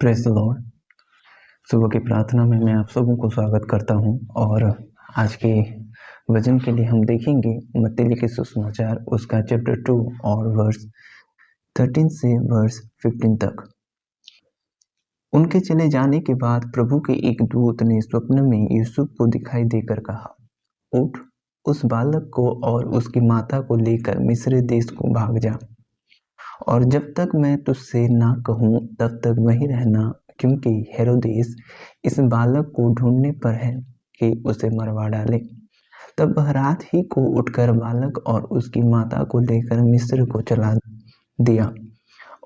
Praise the Lord. सुबह की प्रार्थना में मैं आप सबों को स्वागत करता हूं और आज के वचन के लिए हम देखेंगे मत्ती लिखे सुसमाचार उसका चैप्टर 2 और वर्स 13 से वर्स 15 तक। उनके चले जाने के बाद प्रभु के एक दूत ने स्वप्न में यूसुफ को दिखाई देकर कहा, उठ, उस बालक को और उसकी माता को लेकर मिस्र देश को भाग जा, और जब तक मैं तुझसे ना कहूँ तब तक वहीं रहना, क्योंकि हेरोदेस इस बालक को ढूंढने पर है कि उसे मरवा डाले। तब वह रात ही को उठकर बालक और उसकी माता को लेकर मिस्र को चला दिया,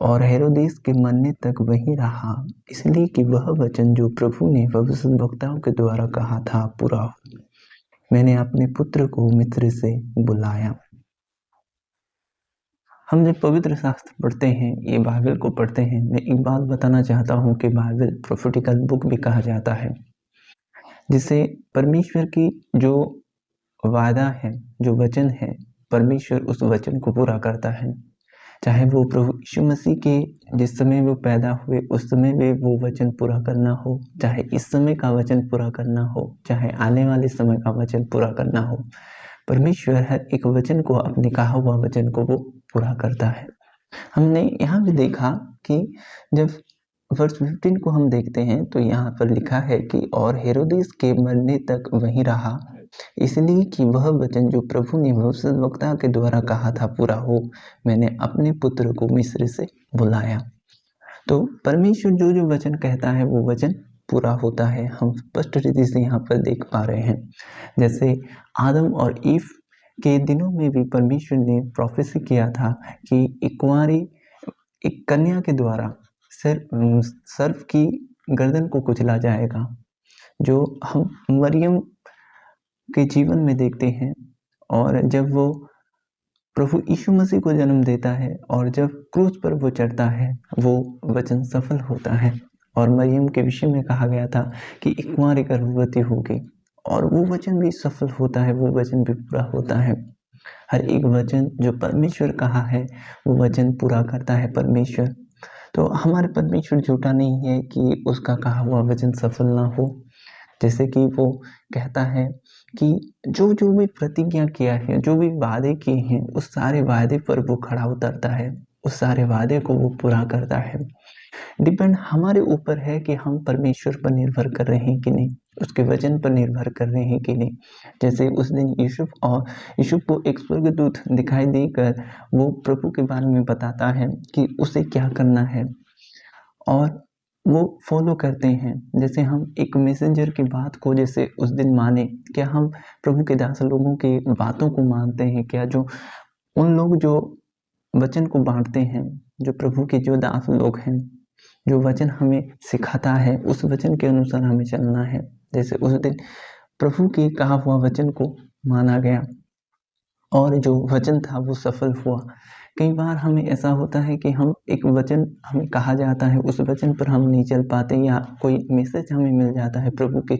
और हेरोदेस के मरने तक वहीं रहा, इसलिए कि वह वचन जो प्रभु ने भविष्यद्वक्ताओं के द्वारा कहा था पूरा हो, मैंने अपने पुत्र को मिस्र से बुलाया। हम जब पवित्र शास्त्र पढ़ते हैं, ये बाइबल को पढ़ते हैं, मैं एक बात बताना चाहता हूँ कि बाइबल प्रोफेटिकल बुक भी कहा जाता है, जिसे परमेश्वर की जो वादा है, जो वचन है, परमेश्वर उस वचन को पूरा करता है। चाहे वो प्रभु यीशु मसीह के जिस समय वो पैदा हुए उस समय में वो वचन पूरा करना हो, चाहे इस समय का वचन पूरा करना हो, चाहे आने वाले समय का वचन पूरा करना हो, परमेश्वर हर एक वचन को, अपने कहा हुआ वचन को वो पूरा करता है। हमने यहाँ भी देखा कि जब वर्स 15 को हम देखते हैं तो यहाँ पर लिखा है कि और हेरोदेस के मरने तक वहीं रहा, इसलिए कि वह वचन जो प्रभु ने भविष्यद्वक्ता के द्वारा कहा था पूरा हो, मैंने अपने पुत्र को मिस्र से बुलाया। तो परमेश्वर जो जो वचन कहता है वो वचन पूरा होता है। हम स्पष्ट रीति से यहाँ पर देख पा रहे हैं, जैसे आदम और ईव के दिनों में भी परमेश्वर ने प्रोफेसी किया था कि एक कन्या के द्वारा सर्प की गर्दन को कुचला जाएगा, जो हम मरियम के जीवन में देखते हैं। और जब वो प्रभु यीशु मसीह को जन्म देता है और जब क्रूस पर वो चढ़ता है, वो वचन सफल होता है। और मरियम के विषय में कहा गया था कि एक कुंवारी गर्भवती होगी, और वो वचन भी सफल होता है, वो वचन भी पूरा होता है। हर एक वचन जो परमेश्वर कहा है वो वचन पूरा करता है परमेश्वर। तो हमारे परमेश्वर झूठा नहीं है कि उसका कहा हुआ वचन सफल ना हो। जैसे कि वो कहता है कि जो जो भी प्रतिज्ञा किया है, जो भी वादे किए हैं, उस सारे वादे पर वो खड़ा उतरता है, उस सारे वादे को वो पूरा करता है। डिपेंड हमारे ऊपर है कि हम परमेश्वर पर निर्भर कर रहे हैं कि नहीं, उसके वचन पर निर्भर कर रहे हैं कि नहीं। जैसे उस दिन यूसुफ को एक स्वर्गदूत दिखाई देकर वो प्रभु के बारे में बताता है कि उसे क्या करना है, और वो फॉलो करते हैं। जैसे हम एक मैसेंजर की बात को जैसे उस दिन माने, क्या हम प्रभु के दास लोगों की बातों को मानते हैं? क्या जो उन लोग जो वचन को बांटते हैं, जो प्रभु के जो दास लोग हैं, जो वचन हमें सिखाता है, उस वचन के अनुसार हमें चलना है। जैसे उस दिन प्रभु के कहा हुआ वचन को माना गया और जो वचन था वो सफल हुआ। कई बार हमें ऐसा होता है कि हम एक वचन हमें कहा जाता है, उस वचन पर हम नहीं चल पाते, या कोई मैसेज हमें मिल जाता है प्रभु के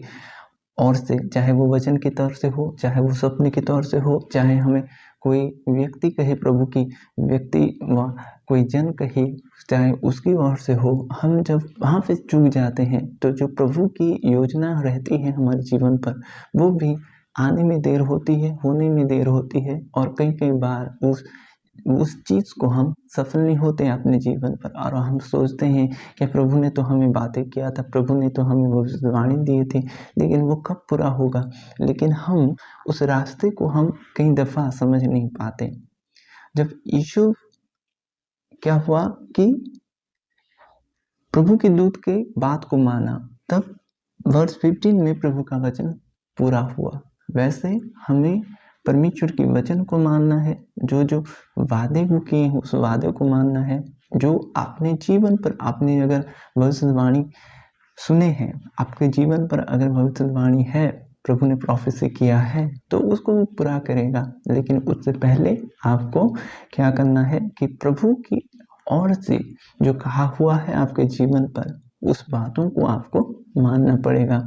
ओर से, चाहे वो वचन के तौर से हो, चाहे वो सपने के तौर से हो, चाहे हमें कोई व्यक्ति कहे, प्रभु की व्यक्ति व कोई जन कहे, चाहे उसकी ओर से हो, हम जब वहाँ पे चूक जाते हैं तो जो प्रभु की योजना रहती है हमारे जीवन पर, वो भी आने में देर होती है, होने में देर होती है, और कई बार उस चीज़ को हम सफल नहीं होते हैं अपने जीवन पर, और हम सोचते हैं कि प्रभु ने तो हमें बातें किया था, प्रभु ने तो हमें भविष्यवाणी दी थी, लेकिन वो कब पूरा होगा। लेकिन हम उस रास्ते को हम कई दफ़ा समझ नहीं पाते। जब यीशु क्या हुआ कि प्रभु के दूत के बात को माना, तब वर्स 15 में प्रभु का वचन पूरा हुआ। वैसे हमें परमेश्वर के वचन को मानना है, जो जो वादे वो किए हैं उस वादे को मानना है। जो आपने जीवन पर आपने अगर भविष्यवाणी सुने हैं, आपके जीवन पर अगर भविष्यवाणी है, प्रभु ने प्रोफेसी किया है, तो उसको वो पूरा करेगा। लेकिन उससे पहले आपको क्या करना है कि प्रभु की ओर से जो कहा हुआ है आपके जीवन पर, उस बातों को आपको मानना पड़ेगा।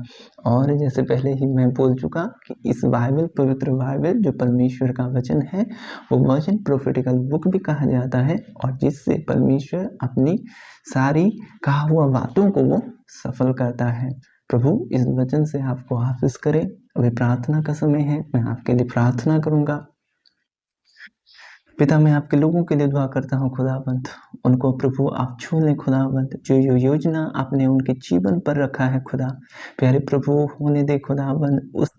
और जैसे पहले ही मैं बोल चुका कि इस बाइबल, पवित्र बाइबल जो परमेश्वर का वचन है, वो वचन प्रोफेटिकल बुक भी कहा जाता है, और जिससे परमेश्वर अपनी सारी कहा हुआ बातों को वो सफल करता है। प्रभु इस वचन से आपको हाफिज करे। अभी प्रार्थना का समय है, मैं आपके लिए प्रार्थना करूँगा। पिता, मैं आपके लोगों के लिए दुआ करता हूँ खुदावंद, उनको प्रभु आप छू लें खुदावंद, जो योजना आपने उनके जीवन पर रखा है खुदा, प्यारे प्रभु होने दे खुदावंद, उस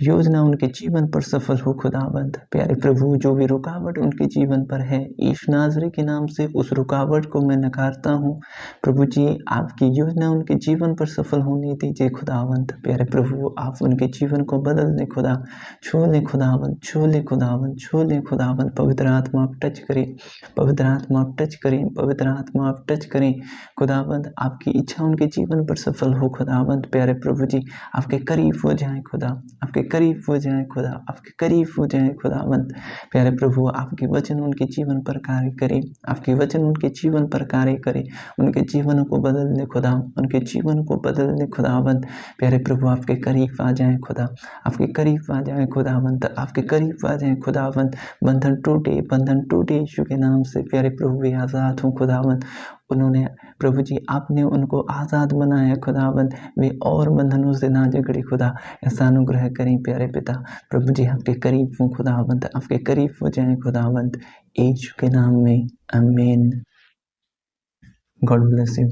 योजना उनके जीवन पर सफल हो खुदावंद। प्यारे प्रभु, जो भी रुकावट उनके जीवन पर है, यीशु नाज़री के नाम से उस रुकावट को मैं नकारता हूँ। प्रभु जी, आपकी योजना उनके जीवन पर सफल होने दीजिए खुदावंद। प्यारे प्रभु, आप उनके जीवन को बदल दें खुदा, छू लें खुदावंद, छू लें खुदावंद, छू लें खुदावंद। पवित्र आत्मा आप टच करें, पवित्र आत्मा आप टच करें, पवित्र आत्मा आप टच करें खुदावंद। आपकी इच्छा उनके जीवन पर सफल हो खुदावंद। प्यारे प्रभु जी, आपके करीब हो जाएं खुदा, आपके करीब हो जाएं खुदा, आपके करीब हो जाएं खुदावंद। प्यारे प्रभु, आपके वचन उनके जीवन पर कार्य करें, आपके वचन उनके जीवन पर कार्य करें, उनके जीवन को बदल दे खुदा, उनके जीवन को बदल दे खुदावंद। प्यारे प्रभु, आपके करीब आ जाएं खुदा, आपके करीब आ जाएं खुदावंद, आपके करीब आ जाएं खुदावंद। बंधन टूटे, बंधन टूटे यीशु के नाम से। प्यारे प्रभु, वे आज़ाद हों खुदावंद। उन्होंने प्रभु जी, आपने उनको आज़ाद बनाया खुदावंद, वे और बंधनों से ना जकड़े खुदा, ऐसा अनुग्रह करें प्यारे पिता। प्रभु जी, आपके करीब हो खुदावंद, आपके करीब हो जाएं खुदावंद, यीशु के नाम में, आमीन। God bless you.